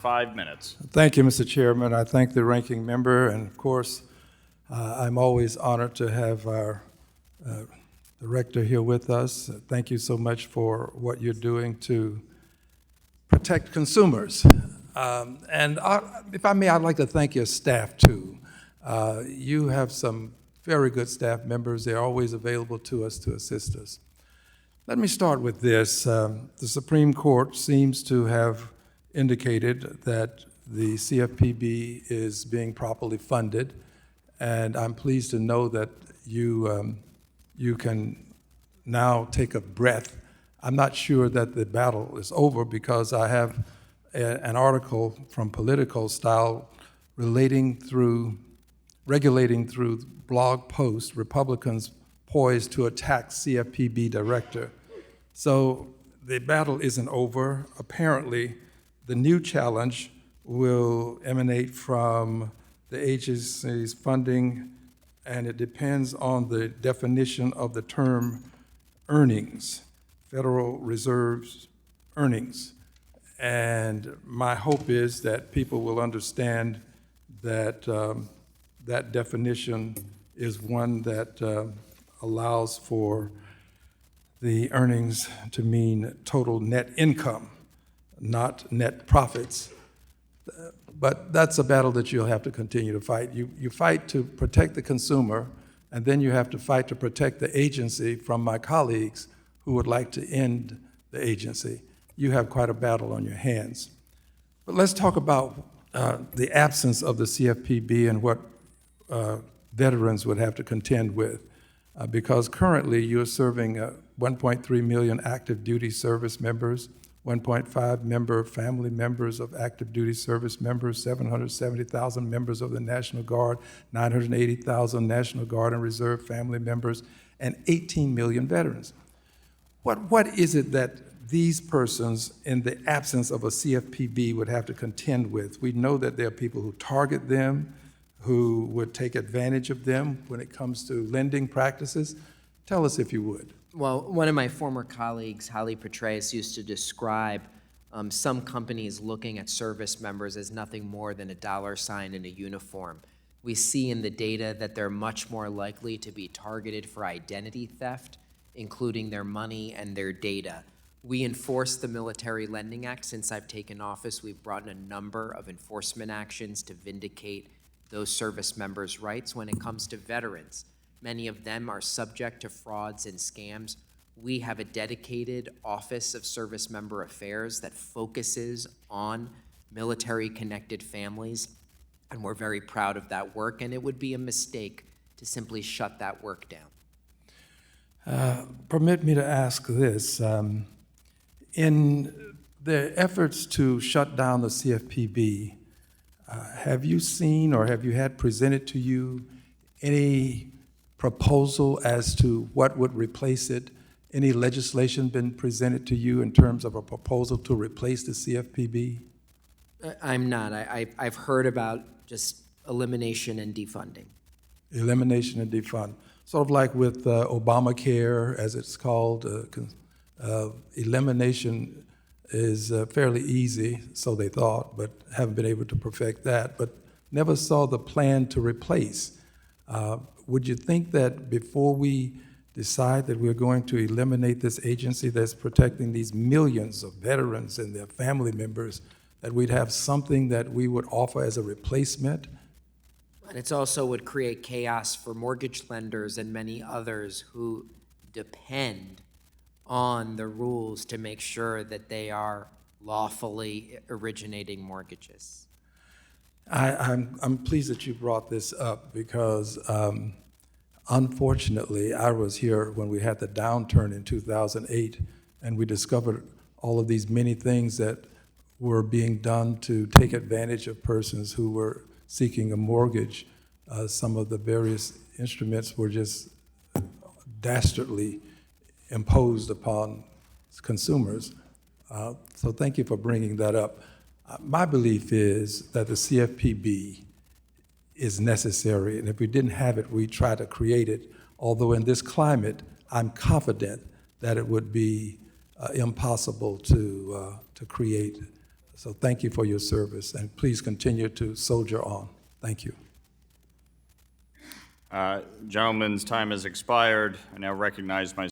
5 minutes. Thank you, Mr. Chairman. I thank the ranking member, and of course, I'm always honored to have our director here with us. Thank you so much for what you're doing to protect consumers. If I may, I'd like to thank your staff too. You have some very good staff members. They're always available to us to assist us. Let me start with this. The Supreme Court seems to have indicated that the CFPB is being properly funded, and I'm pleased to know that you can now take a breath. I'm not sure that the battle is over because I have an article from Political Style regulating through blog posts, Republicans poised to attack CFPB director. So the battle isn't over. Apparently, the new challenge will emanate from the agency's funding, and it depends on the definition of the term earnings, Federal Reserve's earnings. And my hope is that people will understand that that definition is one that allows for the earnings to mean total net income, not net profits. But that's a battle that you'll have to continue to fight. You fight to protect the consumer, and then you have to fight to protect the agency from my colleagues who would like to end the agency. You have quite a battle on your hands. But let's talk about the absence of the CFPB and what veterans would have to contend with. Because currently you're serving 1.3 million active duty service members, 1.5 family members of active duty service members, 770,000 members of the National Guard, 980,000 National Guard and Reserve family members, and 18 million veterans. What is it that these persons, in the absence of a CFPB, would have to contend with? We know that there are people who target them, who would take advantage of them when it comes to lending practices. Tell us if you would. Well, one of my former colleagues, Holly Petraeus, used to describe some companies looking at service members as nothing more than a dollar sign in a uniform. We see in the data that they're much more likely to be targeted for identity theft, including their money and their data. We enforce the Military Lending Act. Since I've taken office, we've brought in a number of enforcement actions to vindicate those service members' rights. When it comes to veterans, many of them are subject to frauds and scams. We have a dedicated Office of Service Member Affairs that focuses on military-connected families, and we're very proud of that work, and it would be a mistake to simply shut that work down. Permit me to ask this. In the efforts to shut down the CFPB, have you seen or have you had presented to you any proposal as to what would replace it? Any legislation been presented to you in terms of a proposal to replace the CFPB? I'm not. I've heard about just elimination and defunding. Elimination and defund. Sort of like with Obamacare, as it's called, elimination is fairly easy, so they thought, but haven't been able to perfect that, but never saw the plan to replace. Would you think that before we decide that we're going to eliminate this agency that's protecting these millions of veterans and their family members, that we'd have something that we would offer as a replacement? And it also would create chaos for mortgage lenders and many others who depend on the rules to make sure that they are lawfully originating mortgages. I'm pleased that you brought this up because unfortunately, I was here when we had the downturn in 2008, and we discovered all of these many things that were being done to take advantage of persons who were seeking a mortgage. Some of the various instruments were just dastardly imposed upon consumers. So thank you for bringing that up. My belief is that the CFPB is necessary, and if we didn't have it, we'd try to create it. Although in this climate, I'm confident that it would be impossible to create So thank you for your service, and please continue to soldier on. Thank you. Gentleman's time has expired. I now recognize my